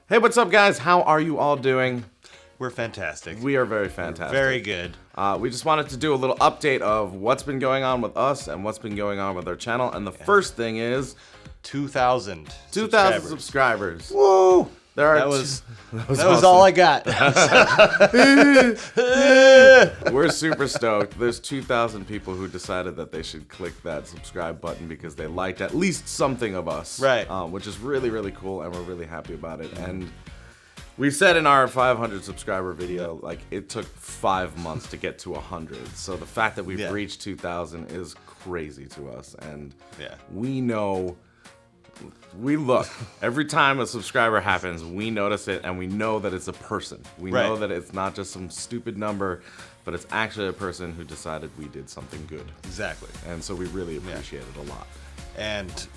Hey, what's up, guys? How are you all doing? We're fantastic. We are very fantastic. Very good. We just wanted to do a little update of what's been going on with us and what's been going on with our channel. And the first thing is 2,000 subscribers. Woo! That was awesome. all I got. We're super stoked. There's 2,000 people who decided that they should click that subscribe button because they liked at least something of us. Right. Which is really, really cool, and we're really happy about it. And we said in our 500 subscriber video, like, it took 5 months to get to 100. So the fact that we've reached 2,000 is crazy to us. And we know, we look, every time a subscriber happens, we notice it, and we know that it's a person. We know that it's not just some stupid number, but it's actually a person who decided we did something good. Exactly. And so we really appreciate it a lot. And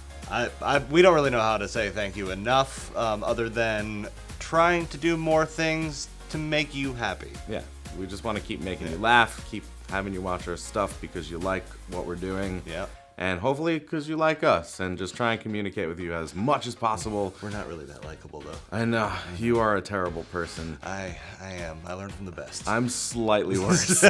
we don't really know how to say thank you enough, other than trying to do more things to make you happy. Yeah, we just want to keep making you laugh, keep having you watch our stuff because you like what we're doing. Yeah. And hopefully because you like us, and just try and communicate with you as much as possible. We're not really that likable, though. I know, you are a terrible person. I am. I learned from the best. I'm slightly worse.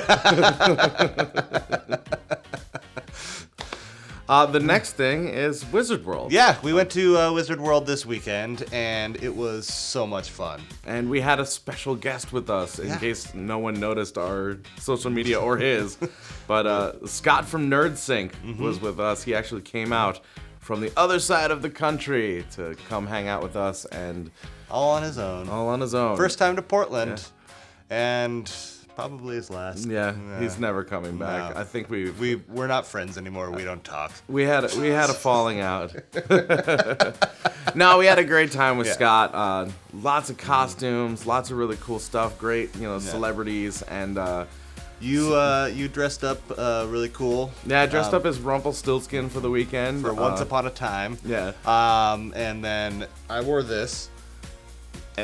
The next thing is Wizard World. Yeah, we went to Wizard World this weekend, and it was so much fun. And we had a special guest with us, in case no one noticed our social media or his. But Scott from NerdSync was with us. He actually came out from the other side of the country to come hang out with us, and all on his own. All on his own. First time to Portland, and probably his last. Yeah, he's never coming back. No. I think we're not friends anymore. We don't talk. We had a falling out. No, we had a great time with Scott. Lots of costumes, lots of really cool stuff. Great, celebrities, and you dressed up really cool. Yeah, I dressed up as Rumpelstiltskin for the weekend. For Once Upon a Time. Yeah. And then I wore this.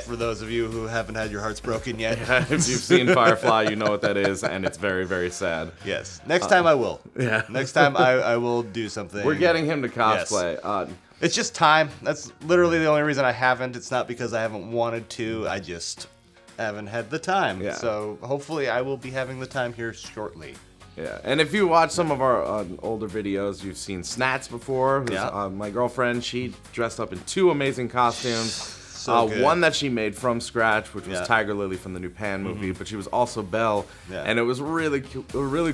For those of you who haven't had your hearts broken yet. If you've seen Firefly, you know what that is, and it's very, very sad. Yes. Next time I will. Yeah. Next time I will do something. We're getting him to cosplay. Yes. It's just time. That's literally the only reason I haven't. It's not because I haven't wanted to. I just haven't had the time. Yeah. So hopefully I will be having the time here shortly. Yeah, and if you watch some of our older videos, you've seen Snats before. Yeah. My girlfriend, she dressed up in 2 amazing costumes. So good. One that she made from scratch, which was Tiger Lily from the new Pan movie, but she was also Belle, and it was really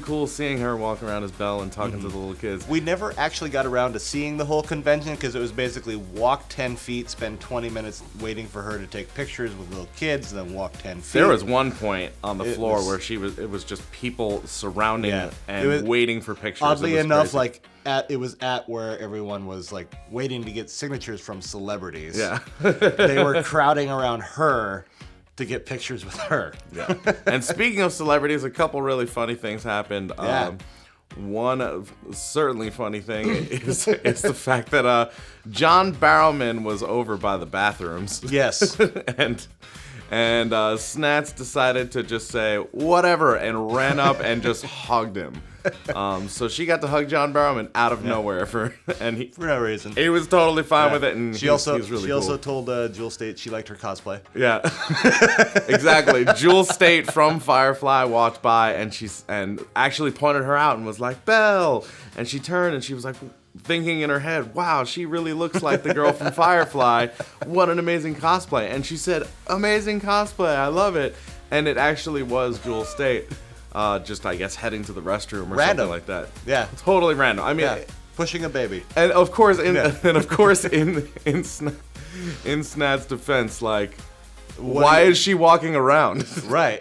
cool seeing her walk around as Belle and talking to the little kids. We never actually got around to seeing the whole convention because it was basically walk 10 feet, spend 20 minutes waiting for her to take pictures with little kids, and then walk 10 feet. There was one point on the floor where it was just people surrounding and waiting for pictures. Oddly enough, crazy. It was at where everyone was like waiting to get signatures from celebrities. Yeah. They were crowding around her to get pictures with her. Yeah. And speaking of celebrities, a couple really funny things happened. Yeah. One certainly funny thing is the fact that John Barrowman was over by the bathrooms. Yes. and Snats decided to just say whatever and ran up and just hugged him. So she got to hug John Barrowman out of nowhere for no reason. He was totally fine with it, and she also told Jewel State she liked her cosplay. Yeah, exactly. Jewel State from Firefly walked by and actually pointed her out and was like, "Belle," and she turned and she was like, thinking in her head, wow, she really looks like the girl from Firefly. What an amazing cosplay. And she said, amazing cosplay, I love it. And it actually was Jewel State, just, I guess, heading to the restroom or something like that. Yeah. Totally random. I mean, pushing a baby. And of course, in Snat's defense, like, why is she walking around? Right.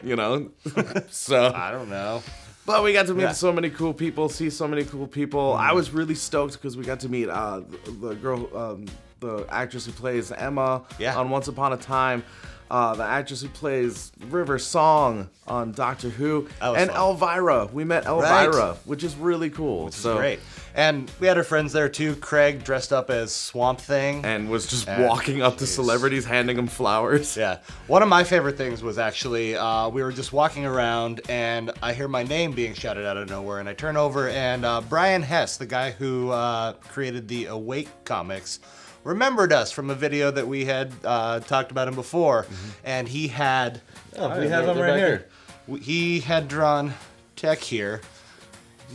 So I don't know. But we got to meet so many cool people, see so many cool people. I was really stoked because we got to meet the girl, the actress who plays Emma on Once Upon a Time, the actress who plays River Song on Doctor Who, and fun. Elvira. We met Elvira, which is really cool. Which is great. And we had our friends there too. Craig dressed up as Swamp Thing. And was just walking up to celebrities, handing them flowers. Yeah. One of my favorite things was actually, we were just walking around and I hear my name being shouted out of nowhere. And I turn over and Brian Hess, the guy who created the Awake comics, remembered us from a video that we had talked about him before, and he had. Oh, we have him right here. He had drawn Tech here,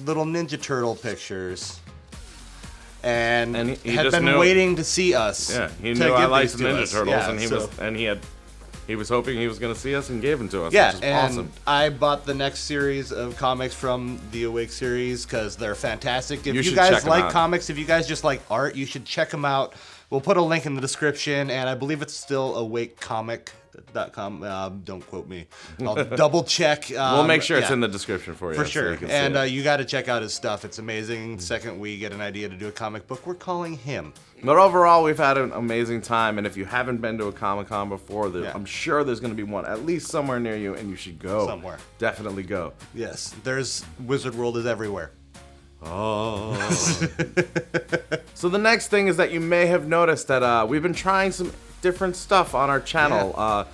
little Ninja Turtle pictures, and he had been waiting to see us. Yeah, he knew I liked Ninja Turtles, and he was hoping he was going to see us and gave them to us. Yeah, which is and awesome. I bought the next series of comics from the Awake series because they're fantastic. If you should guys check 'em like out. comics, if you guys just like art, you should check them out. We'll put a link in the description, and I believe it's still awakecomic.com. Don't quote me. I'll double check. We'll make sure it's in the description for you. For sure. So you can and see it. You got to check out his stuff. It's amazing. The second we get an idea to do a comic book, we're calling him. But overall, we've had an amazing time, and if you haven't been to a Comic-Con before, I'm sure there's going to be one at least somewhere near you, and you should go. Somewhere. Definitely go. Yes. Wizard World is everywhere. Oh. So the next thing is that you may have noticed that we've been trying some different stuff on our channel. Yeah.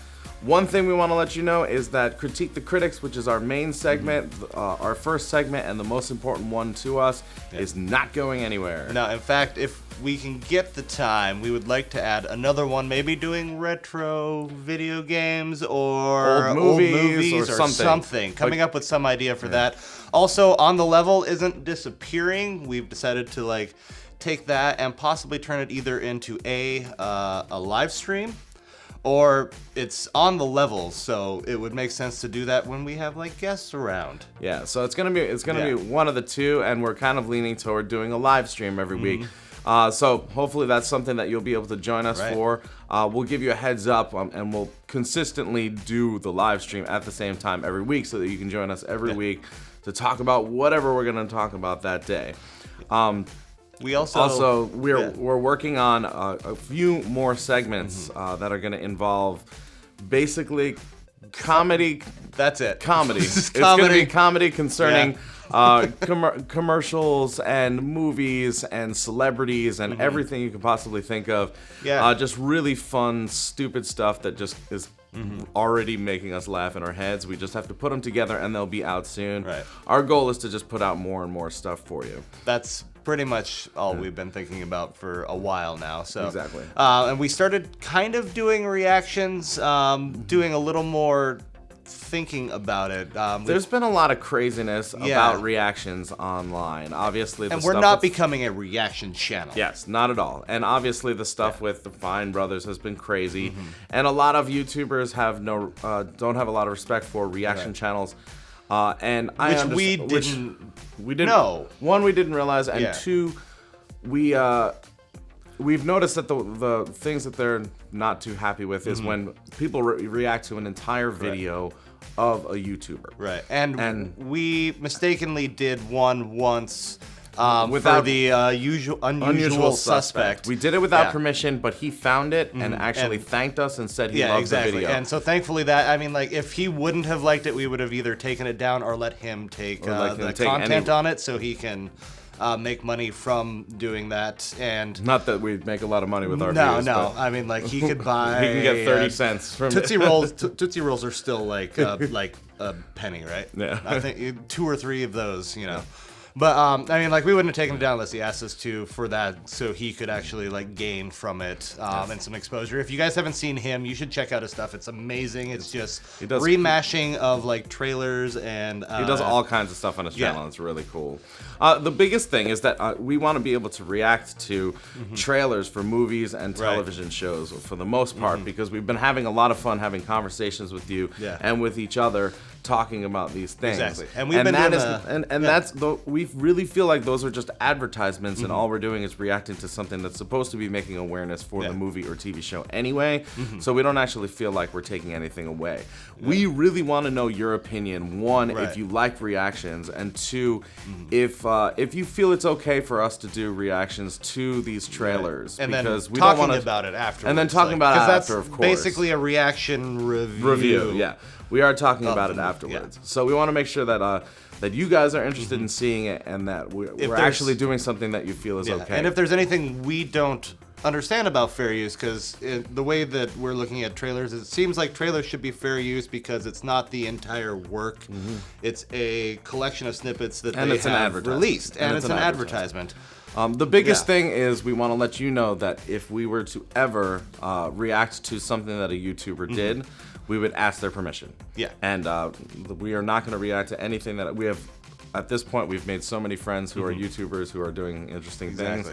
One thing we want to let you know is that Critique the Critics, which is our main segment, our first segment, and the most important one to us, is not going anywhere. No, in fact, if we can get the time, we would like to add another one, maybe doing retro video games or old movies or something. Coming up with some idea for that. Also, On the Level isn't disappearing. We've decided to take that and possibly turn it either into a live stream, or it's on the level, so it would make sense to do that when we have guests around. Yeah, so it's gonna be one of the two, and we're kind of leaning toward doing a live stream every week. So hopefully that's something that you'll be able to join us for. We'll give you a heads up, and we'll consistently do the live stream at the same time every week, so that you can join us every week to talk about whatever we're gonna talk about that day. We also we're working on a few more segments that are going to involve basically comedy. That's it. Comedy. It's going to be comedy concerning commercials and movies and celebrities and everything you can possibly think of. Yeah. Just really fun, stupid stuff that just is already making us laugh in our heads. We just have to put them together, and they'll be out soon. Right. Our goal is to just put out more and more stuff for you. That's pretty much all we've been thinking about for a while now. So Exactly. And we started kind of doing reactions, doing a little more thinking about it. There's been a lot of craziness about reactions online. Obviously, and we're not becoming a reaction channel. Yes, not at all. And obviously, the stuff with the Fine Brothers has been crazy, and a lot of YouTubers have don't have a lot of respect for reaction channels. We didn't know. One, we didn't realize, and two, we've noticed that the things that they're not too happy with is when people react to an entire video of a YouTuber. Right, and we mistakenly did one once. Without for the unusual suspect. We did it without permission, but he found it and actually thanked us and said he loved the video. And so thankfully if he wouldn't have liked it, we would have either taken it down or let him take the content on it so he can make money from doing that. And not that we'd make a lot of money with our views. No. I mean, he could buy. He can get 30 cents from Tootsie Rolls. Tootsie Rolls are still like a penny, right? Yeah. I think 2 or 3 of those, But we wouldn't have taken it down unless he asked us to for that, so he could actually gain from it and some exposure. If you guys haven't seen him, you should check out his stuff. It's amazing. It's just remashing of trailers, and he does all kinds of stuff on his channel. It's really cool. The biggest thing is that we want to be able to react to trailers for movies and television shows for the most part, because we've been having a lot of fun having conversations with you and with each other, talking about these things. Exactly. And we've been doing we really feel like those are just advertisements, and all we're doing is reacting to something that's supposed to be making awareness for the movie or TV show anyway. So we don't actually feel like we're taking anything away. We really want to know your opinion. One, if you like reactions, and two, if you feel it's okay for us to do reactions to these trailers, and because then we talking don't want about it afterwards. And then talking about it after, of course. Basically a reaction review. Yeah. We are talking about it afterwards. So we want to make sure that that you guys are interested in seeing it, and that we're actually doing something that you feel is okay. And if there's anything we don't understand about fair use, because the way that we're looking at trailers, it seems like trailers should be fair use because it's not the entire work. It's a collection of snippets that they have released, and it's an advertisement. The biggest thing is we want to let you know that if we were to ever react to something that a YouTuber did, we would ask their permission. Yeah. And we are not going to react to anything that we have. At this point, we've made so many friends who are YouTubers who are doing interesting things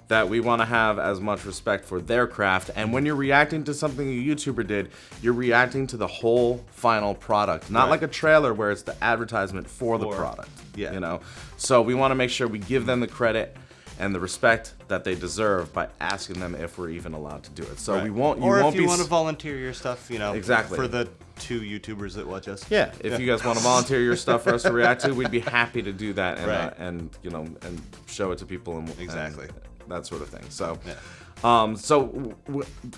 that we want to have as much respect for their craft. And when you're reacting to something a YouTuber did, you're reacting to the whole final product, not like a trailer where it's the advertisement for the product. Yeah. You know. So we want to make sure we give them the credit and the respect that they deserve by asking them if we're even allowed to do it. So we won't. You or won't if you want to volunteer your stuff, you know, Exactly. for the 2 YouTubers that watch us. Yeah, if you guys want to volunteer your stuff for us to react to, we'd be happy to do that and, and you know, and show it to people and that sort of thing. So,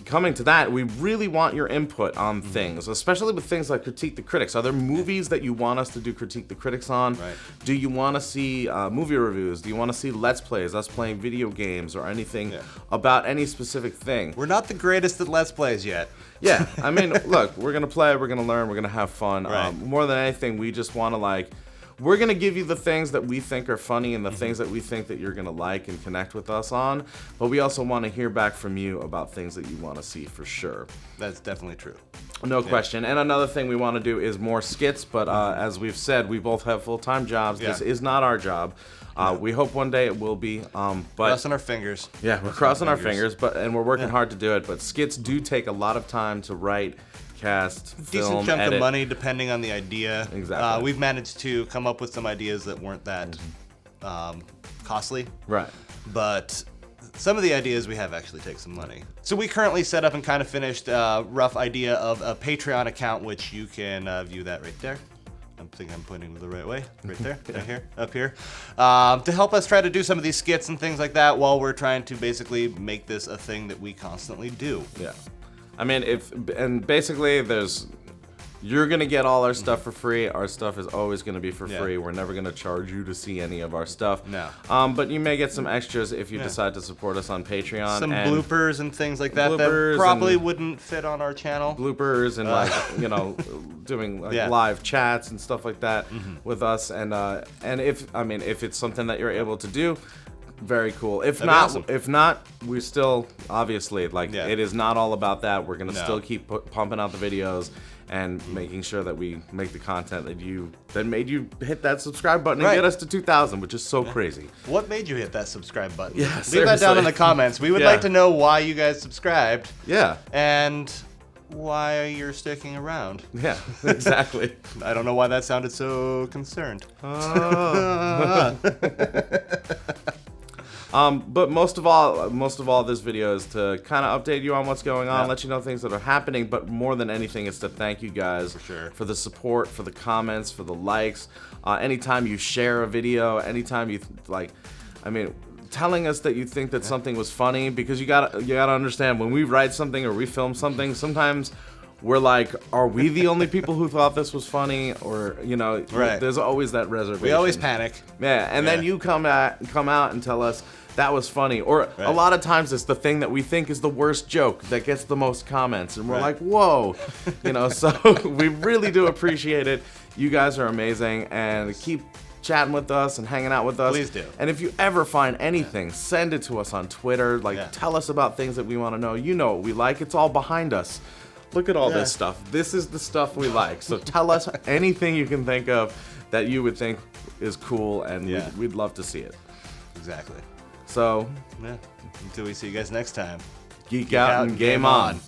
coming to that, we really want your input on things, especially with things like Critique the Critics. Are there movies that you want us to do Critique the Critics on? Do you want to see movie reviews? Do you want to see Let's Plays, us playing video games or anything about any specific thing? We're not the greatest at Let's Plays yet. Yeah, I mean, look, we're going to play, we're going to learn, we're going to have fun. More than anything, we just want to we're going to give you the things that we think are funny and the things that we think that you're going to like and connect with us on, but we also want to hear back from you about things that you want to see for sure. That's definitely true. No question. And another thing we want to do is more skits, but as we've said, we both have full-time jobs. This is not our job. We hope one day it will be. But crossing our fingers. Yeah, we're crossing our fingers, and we're working hard to do it, but skits do take a lot of time to write, cast, film, decent chunk edit. of money depending on the idea. Exactly. We've managed to come up with some ideas that weren't that costly. Right. But some of the ideas we have actually take some money. So we currently set up and kind of finished a rough idea of a Patreon account, which you can view that right there. I think I'm pointing the right way, right there, right here, up here, to help us try to do some of these skits and things like that while we're trying to basically make this a thing that we constantly do. Yeah. I mean, basically you're going to get all our stuff for free. Our stuff is always going to be for free. We're never going to charge you to see any of our stuff. No. But you may get some extras if you decide to support us on Patreon. Some bloopers and things like that that probably wouldn't fit on our channel. Bloopers and you know, doing live chats and stuff like that with us. And if it's something that you're able to do, very cool. If not, we still obviously it is not all about that. We're gonna still keep pumping out the videos and making sure that we make the content that made you hit that subscribe button and get us to 2,000, which is so crazy. What made you hit that subscribe button? Yeah, leave that down in the comments. We would like to know why you guys subscribed. Yeah. And why you're sticking around. Yeah, exactly. I don't know why that sounded so concerned. But most of all, this video is to kind of update you on what's going on, let you know things that are happening. But more than anything, it's to thank you guys for the support, for the comments, for the likes. Anytime you share a video, anytime you telling us that you think that something was funny, because you gotta understand, when we write something or we film something, sometimes we're like, are we the only people who thought this was funny? Or, you know, there's always that reservation. We always panic. Yeah, and then you come out and tell us that was funny. Or a lot of times it's the thing that we think is the worst joke that gets the most comments. And we're like, whoa. You know, so we really do appreciate it. You guys are amazing. And keep chatting with us and hanging out with us. Please do. And if you ever find anything, send it to us on Twitter. Tell us about things that we want to know. You know what we like. It's all behind us. Look at all this stuff. This is the stuff we like. So tell us anything you can think of that you would think is cool, and we'd love to see it. Exactly. So, until we see you guys next time. Geek out and game on.